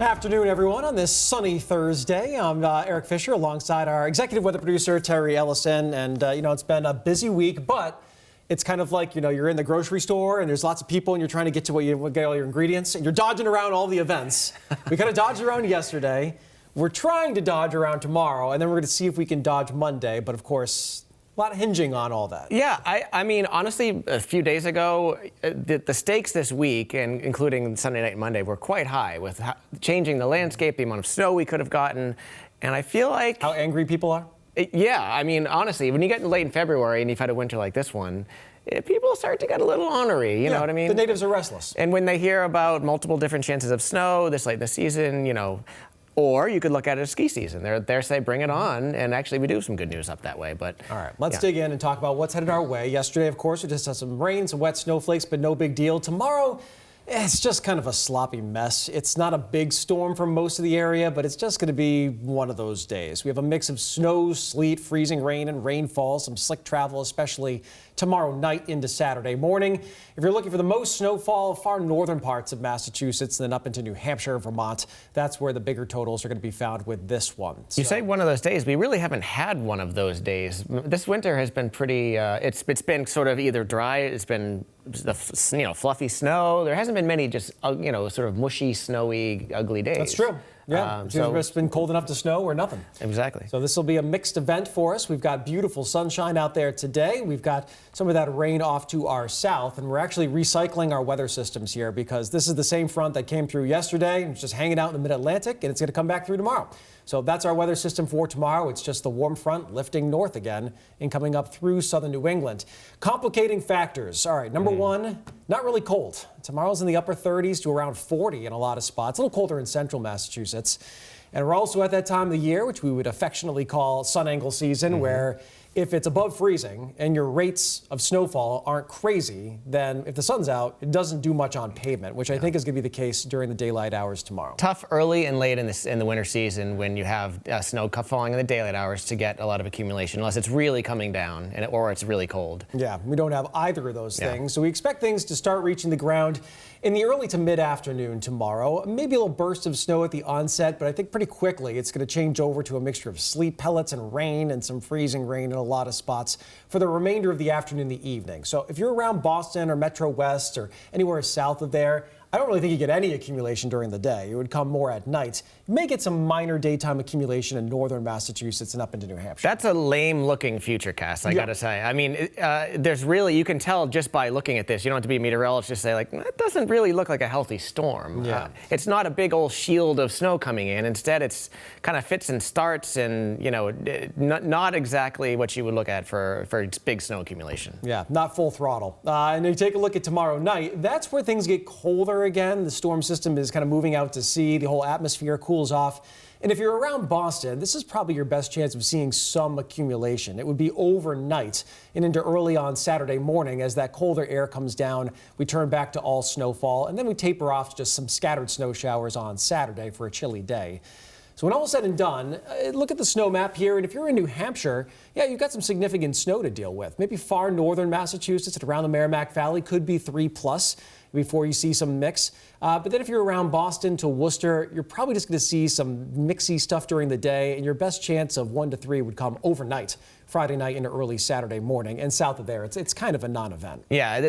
Afternoon, everyone. On this sunny Thursday, I'm Eric Fisher alongside our executive weather producer, Terry Eliasen. And, it's been a busy week, but it's kind of like, you're in the grocery store and there's lots of people and you're trying to get to get all your ingredients and you're dodging around all the events. We kind of dodged around yesterday. We're trying to dodge around tomorrow, and then we're going to see if we can dodge Monday. But, of course, a lot hinging on all that. Yeah, I mean, honestly, a few days ago, the stakes this week, and including Sunday night and Monday, were quite high with changing the landscape, the amount of snow we could have gotten. And I feel like... How angry people are? Yeah, I mean, honestly, when you get late in February and you've had a winter like this one, people start to get a little ornery, you know what I mean? The natives are restless. And when they hear about multiple different chances of snow this late in the season, or you could look at it as ski season. They're say bring it on, and actually we do have some good news up that way. But all right, let's dig in and talk about what's headed our way. Yesterday, of course, we just had some rain, some wet snowflakes, but no big deal. Tomorrow, it's just kind of a sloppy mess. It's not a big storm for most of the area, but it's just going to be one of those days. We have a mix of snow, sleet, freezing rain, and rainfall, some slick travel, especially tomorrow night into Saturday morning. If you're looking for the most snowfall, far northern parts of Massachusetts, then up into New Hampshire, Vermont, that's where the bigger totals are going to be found with this one. You say one of those days. We really haven't had one of those days. This winter has been pretty, it's been sort of either dry, it's been fluffy snow. There hasn't been many just, sort of mushy, snowy, ugly days. That's true. Yeah, it's just been cold enough to snow or nothing. Exactly. So this will be a mixed event for us. We've got beautiful sunshine out there today. We've got some of that rain off to our south, and we're actually recycling our weather systems here because this is the same front that came through yesterday and it's just hanging out in the mid-Atlantic, and it's going to come back through tomorrow. So that's our weather system for tomorrow. It's just the warm front lifting north again and coming up through southern New England. Complicating factors. All right, number one, not really cold. Tomorrow's in the upper 30s to around 40 in a lot of spots. A little colder in central Massachusetts. And we're also at that time of the year, which we would affectionately call sun angle season, where if it's above freezing and your rates of snowfall aren't crazy, then if the sun's out, it doesn't do much on pavement, which I think is going to be the case during the daylight hours tomorrow. Tough early and late in the winter season when you have snow falling in the daylight hours to get a lot of accumulation, unless it's really coming down or it's really cold. Yeah, we don't have either of those things. So we expect things to start reaching the ground in the early to mid-afternoon tomorrow. Maybe a little burst of snow at the onset, but I think pretty quickly it's going to change over to a mixture of sleet pellets and rain and some freezing rain in a lot of spots for the remainder of the afternoon and the evening. So if you're around Boston or Metro West or anywhere south of there, I don't really think you get any accumulation during the day. It would come more at night. You may get some minor daytime accumulation in northern Massachusetts and up into New Hampshire. That's a lame-looking future cast, I gotta say. I mean, there's really, you can tell just by looking at this. You don't have to be a meteorologist to say, like, that doesn't really look like a healthy storm. Yeah. It's not a big old shield of snow coming in. Instead, it's kind of fits and starts and, not exactly what you would look at for big snow accumulation. Yeah, not full throttle. And you take a look at tomorrow night, that's where things get colder again. The storm system is kind of moving out to sea. The whole atmosphere cools off. And if you're around Boston, this is probably your best chance of seeing some accumulation. It would be overnight and into early on Saturday morning as that colder air comes down. We turn back to all snowfall, and then we taper off to just some scattered snow showers on Saturday for a chilly day. So when all is said and done, look at the snow map here, and if you're in New Hampshire, you've got some significant snow to deal with. Maybe far northern Massachusetts and around the Merrimack Valley could be 3+ before you see some mix. But then if you're around Boston to Worcester, you're probably just going to see some mixy stuff during the day, and your best chance of 1 to 3 would come overnight, Friday night into early Saturday morning. And south of there, it's kind of a non-event. Yeah,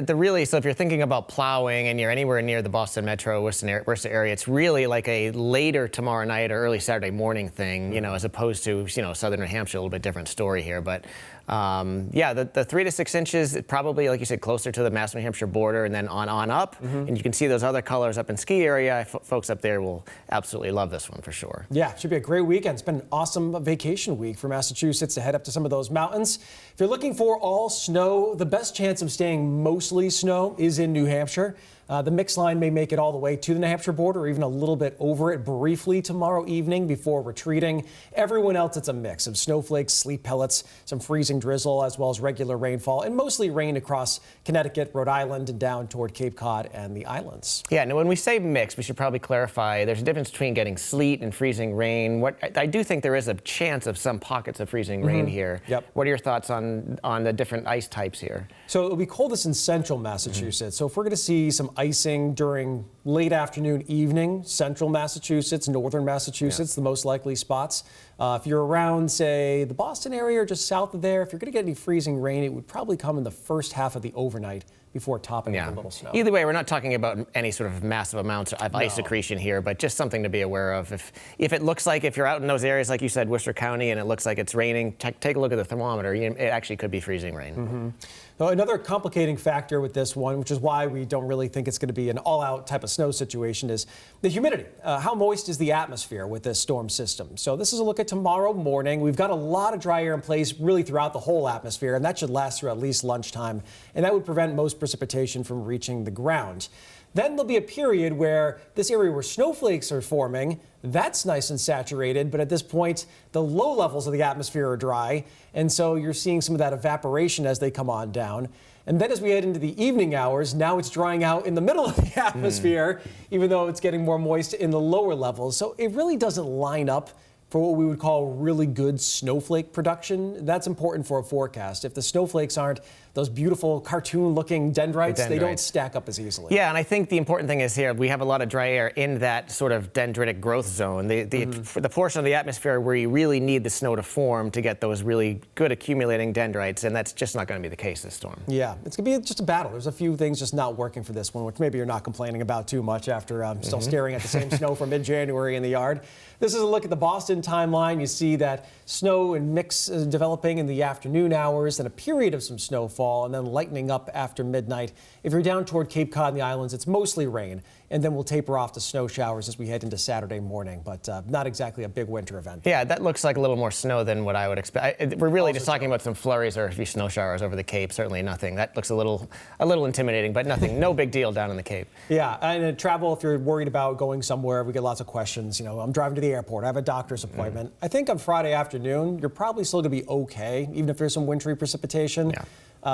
so if you're thinking about plowing and you're anywhere near the Boston Metro, Worcester area, it's really like a later tomorrow night or early Saturday morning thing, as opposed to, southern New Hampshire, a little bit different story here. But the 3 to 6 inches, probably, like you said, closer to the Mass New Hampshire border and then on up. And you can see those other colors up in ski area. Folks up there will absolutely love this one for sure. Yeah, it should be a great weekend. It's been an awesome vacation week for Massachusetts to head up to some of those mountains. If you're looking for all snow, the best chance of staying mostly snow is in New Hampshire. The mix line may make it all the way to the New Hampshire border or even a little bit over it briefly tomorrow evening before retreating. Everyone else, it's a mix of snowflakes, sleet pellets, some freezing drizzle, as well as regular rainfall, and mostly rain across Connecticut, Rhode Island, and down toward Cape Cod and the islands. Yeah, now when we say mix, we should probably clarify there's a difference between getting sleet and freezing rain. I do think there is a chance of some pockets of freezing rain here. Yep. What are your thoughts on the different ice types here? So it'll be coldest in central Massachusetts. So if we're going to see some icing during late afternoon, evening, central Massachusetts, northern Massachusetts, the most likely spots. If you're around, say, the Boston area or just south of there, if you're going to get any freezing rain, it would probably come in the first half of the overnight before topping with a little snow. Either way, we're not talking about any sort of massive amounts of ice accretion here, but just something to be aware of. If it looks like, if you're out in those areas, like you said, Worcester County, and it looks like it's raining, take a look at the thermometer. It actually could be freezing rain. Now, another complicating factor with this one, which is why we don't really think it's going to be an all-out type of snow situation, is the humidity. How moist is the atmosphere with this storm system? So this is a look at tomorrow morning. We've got a lot of dry air in place really throughout the whole atmosphere, and that should last through at least lunchtime, and that would prevent most precipitation from reaching the ground. Then there'll be a period where this area where snowflakes are forming, that's nice and saturated, but at this point, the low levels of the atmosphere are dry, and so you're seeing some of that evaporation as they come on down. And then as we head into the evening hours, now it's drying out in the middle of the atmosphere, even though it's getting more moist in the lower levels. So it really doesn't line up for what we would call really good snowflake production. That's important for a forecast. If the snowflakes aren't those beautiful cartoon-looking dendrites, they don't stack up as easily. Yeah, and I think the important thing is here, we have a lot of dry air in that sort of dendritic growth zone, the portion of the atmosphere where you really need the snow to form to get those really good accumulating dendrites, and that's just not going to be the case this storm. Yeah, it's going to be just a battle. There's a few things just not working for this one, which maybe you're not complaining about too much after still staring at the same snow from mid-January in the yard. This is a look at the Boston timeline. You see that snow and mix developing in the afternoon hours, then a period of some snowfall, and then lightening up after midnight. If you're down toward Cape Cod and the islands, it's mostly rain, and then we'll taper off to snow showers as we head into Saturday morning, but not exactly a big winter event. Yeah, that looks like a little more snow than what I would expect. We're really just talking about some flurries or a few snow showers over the Cape. Certainly nothing. That looks a little intimidating, but nothing. No big deal down in the Cape. Yeah, and travel, if you're worried about going somewhere, we get lots of questions. You know, I'm driving to the airport. I have a doctor's appointment. I think on Friday afternoon, you're probably still going to be okay, even if there's some wintry precipitation. Yeah.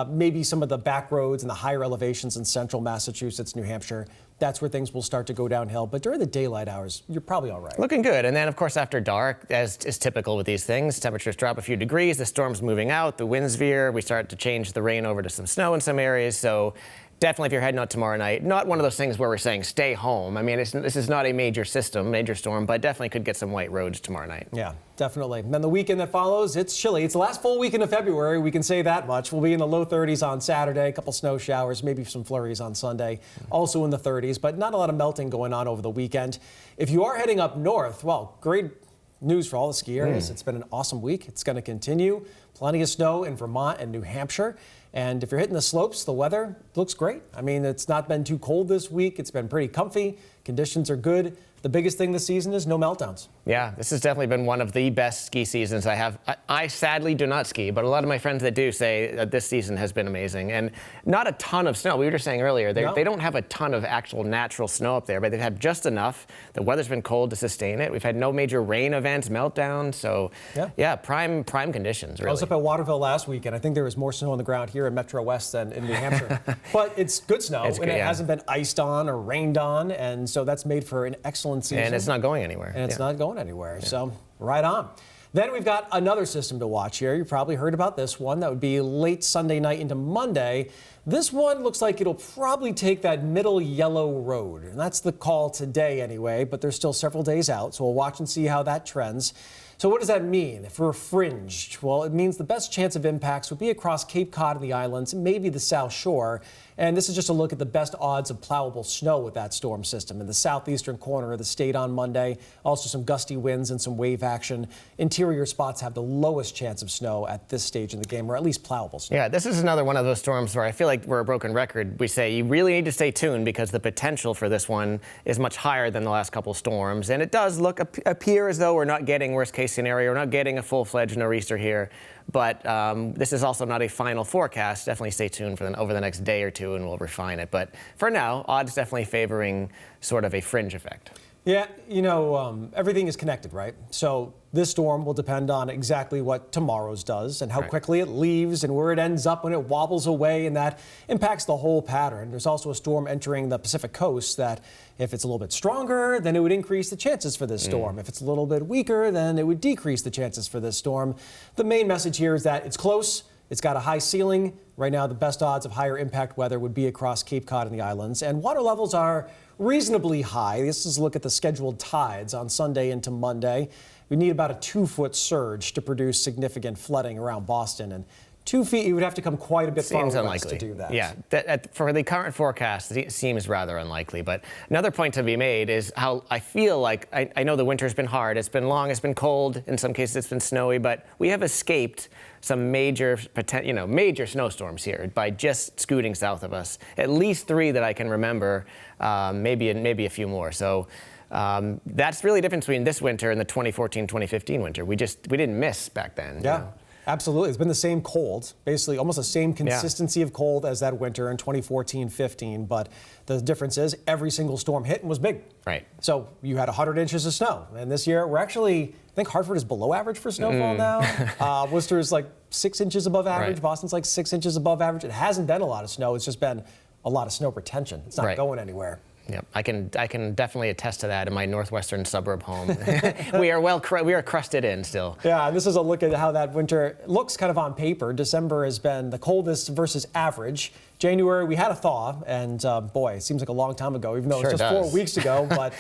Maybe some of the back roads and the higher elevations in central Massachusetts, New Hampshire, that's where things will start to go downhill. But during the daylight hours, you're probably all right. Looking good. And then, of course, after dark, as is typical with these things, temperatures drop a few degrees, the storm's moving out, the winds veer, we start to change the rain over to some snow in some areas. So definitely, if you're heading out tomorrow night, not one of those things where we're saying stay home. I mean, this is not a major storm, but definitely could get some white roads tomorrow night. Yeah, definitely. And then the weekend that follows, it's chilly. It's the last full weekend of February. We can say that much. We'll be in the low 30s on Saturday, a couple snow showers, maybe some flurries on Sunday, also in the 30s, but not a lot of melting going on over the weekend. If you are heading up north, well, great news for all the skiers. It's been an awesome week. It's going to continue. Plenty of snow in Vermont and New Hampshire. And if you're hitting the slopes, the weather looks great. I mean, it's not been too cold this week. It's been pretty comfy. Conditions are good. The biggest thing this season is no meltdowns. Yeah, this has definitely been one of the best ski seasons I have. I sadly do not ski, but a lot of my friends that do say that this season has been amazing. And not a ton of snow. We were just saying earlier, they don't have a ton of actual natural snow up there, but they've had just enough. The weather's been cold to sustain it. We've had no major rain events, meltdowns. So, yeah, prime conditions, really. I was up at Waterville last weekend. I think there was more snow on the ground here in Metro West than in New Hampshire. But it's good snow, and it hasn't been iced on or rained on, and so that's made for an excellent season. And it's not going anywhere. And it's not going anywhere. So, right on. Then we've got another system to watch here. You probably heard about this one. That would be late Sunday night into Monday. This one looks like it'll probably take that middle yellow road. And that's the call today anyway, but there's still several days out. So we'll watch and see how that trends. So what does that mean for fringed? Well, it means the best chance of impacts would be across Cape Cod and the islands, maybe the South Shore. And this is just a look at the best odds of plowable snow with that storm system in the southeastern corner of the state on Monday. Also some gusty winds and some wave action. Interior spots have the lowest chance of snow at this stage in the game, or at least plowable snow. Yeah, this is another one of those storms where I feel like we're a broken record. We say you really need to stay tuned because the potential for this one is much higher than the last couple storms. And it does appear as though we're not getting worst case scenario. We're not getting a full-fledged nor'easter here. But this is also not a final forecast. Definitely stay tuned for over the next day or two and we'll refine it. But for now, odds definitely favoring sort of a fringe effect. Yeah, you know, everything is connected, right? So this storm will depend on exactly what tomorrow's does and how quickly it leaves and where it ends up when it wobbles away, and that impacts the whole pattern. There's also a storm entering the Pacific coast that if it's a little bit stronger, then it would increase the chances for this storm. If it's a little bit weaker, then it would decrease the chances for this storm. The main message here is that it's close. It's got a high ceiling. Right now, the best odds of higher impact weather would be across Cape Cod and the islands. And water levels are reasonably high. This is a look at the scheduled tides on Sunday into Monday. We need about a 2-foot surge to produce significant flooding around Boston. And 2 feet, you would have to come quite a bit far west to do that. Yeah, for the current forecast, it seems rather unlikely. But another point to be made is how I feel like, I know the winter's been hard, it's been long, it's been cold, in some cases it's been snowy, but we have escaped some major snowstorms here by just scooting south of us. At least 3 that I can remember, maybe a few more. So that's really the difference between this winter and the 2014-2015 winter. We didn't miss back then. Yeah. You know? Absolutely. It's been the same cold, basically almost the same consistency of cold as that winter in 2014-15. But the difference is every single storm hit and was big. Right. So you had 100 inches of snow. And this year we're actually, I think Hartford is below average for snowfall now. Worcester is like 6 inches above average. Right. Boston's like 6 inches above average. It hasn't been a lot of snow. It's just been a lot of snow retention. It's not going anywhere. Yep, I can definitely attest to that in my northwestern suburb home. we are crusted in still. Yeah, this is a look at how that winter looks kind of on paper. December has been the coldest versus average. January, we had a thaw, and boy, it seems like a long time ago, even though it was just 4 weeks ago. But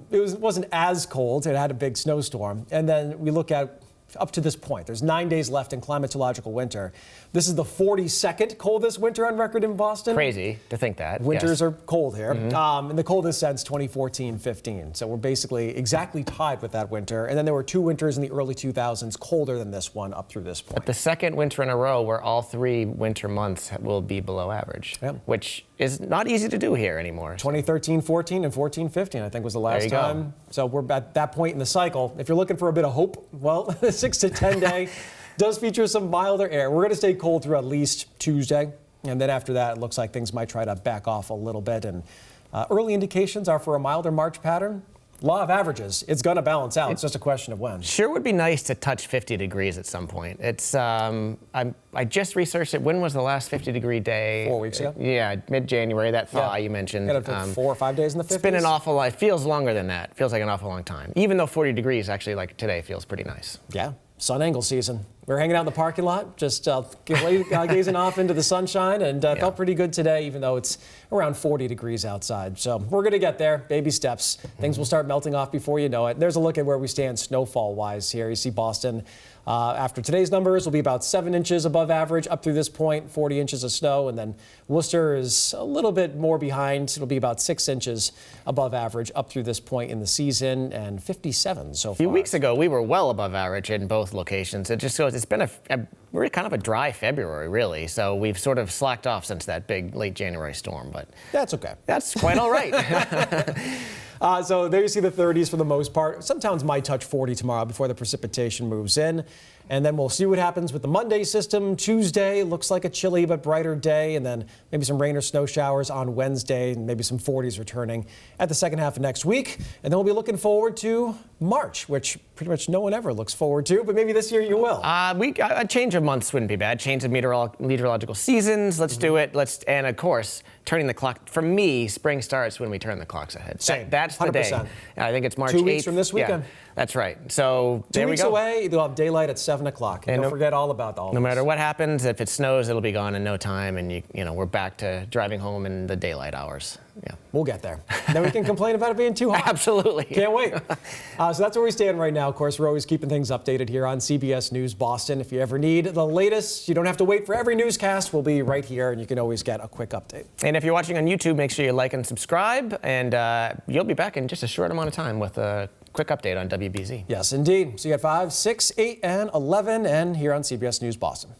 it wasn't as cold. It had a big snowstorm. And then we look at up to this point. There's 9 days left in climatological winter. This is the 42nd coldest winter on record in Boston. Crazy to think that. Winters are cold here. And the coldest since 2014-15. So we're basically exactly tied with that winter. And then there were 2 winters in the early 2000s colder than this one up through this point. But the second winter in a row where all 3 winter months will be below average, which is not easy to do here anymore. 2013-14 and 14-15, I think, was the last time. So we're at that point in the cycle. If you're looking for a bit of hope, well, the 6 to 10 day does feature some milder air. We're going to stay cold through at least Tuesday. And then after that, it looks like things might try to back off a little bit. And early indications are for a milder March pattern. Law of averages. It's going to balance out. It's just a question of when. Sure would be nice to touch 50 degrees at some point. It's I just researched it. When was the last 50-degree day? 4 weeks ago. Yeah, mid-January. That thaw you mentioned. Got up to 4 or 5 days in the 50s. It's been an awful lot. It feels longer than that. It feels like an awful long time. Even though 40 degrees actually, like today, feels pretty nice. Yeah. Sun angle season. We were hanging out in the parking lot, just gazing off into the sunshine, and felt pretty good today, even though it's around 40 degrees outside. So we're going to get there, baby steps. Things will start melting off before you know it. There's a look at where we stand snowfall-wise here. You see Boston, after today's numbers, will be about 7 inches above average up through this point, 40 inches of snow, and then Worcester is a little bit more behind. It'll be about 6 inches above average up through this point in the season, and 57 so far. A few weeks ago, we were well above average in both locations. It just goes. It's been we're kind of a dry February, really. So we've sort of slacked off since that big late January storm, but that's okay. That's quite all right. So there you see the 30s for the most part. Some towns might touch 40 tomorrow before the precipitation moves in. And then we'll see what happens with the Monday system. Tuesday looks like a chilly but brighter day, and then maybe some rain or snow showers on Wednesday, and maybe some 40s returning at the second half of next week. And then we'll be looking forward to March, which pretty much no one ever looks forward to, but maybe this year you will. A change of months wouldn't be bad. Change of meteorological seasons. Let's do it. And of course, turning the clock. For me, spring starts when we turn the clocks ahead. Same. That's the 100%. day. I think it's March 2 8th. weeks from this weekend. Yeah, that's right. So 2 there we weeks go. away, you'll have daylight at 7 o'clock. And don't forget all about all No matter what happens, if it snows, it'll be gone in no time, and we're back to driving home in the daylight hours. Yeah, we'll get there. Then we can complain about it being too hot. Absolutely. Can't wait. So that's where we stand right now. Of course, we're always keeping things updated here on CBS News Boston. If you ever need the latest, you don't have to wait for every newscast. We'll be right here, and you can always get a quick update. And if you're watching on YouTube, make sure you like and subscribe, and you'll be back in just a short amount of time with a quick update on WBZ. Yes, indeed. See you at 5, 6, 8, and 11, and here on CBS News Boston.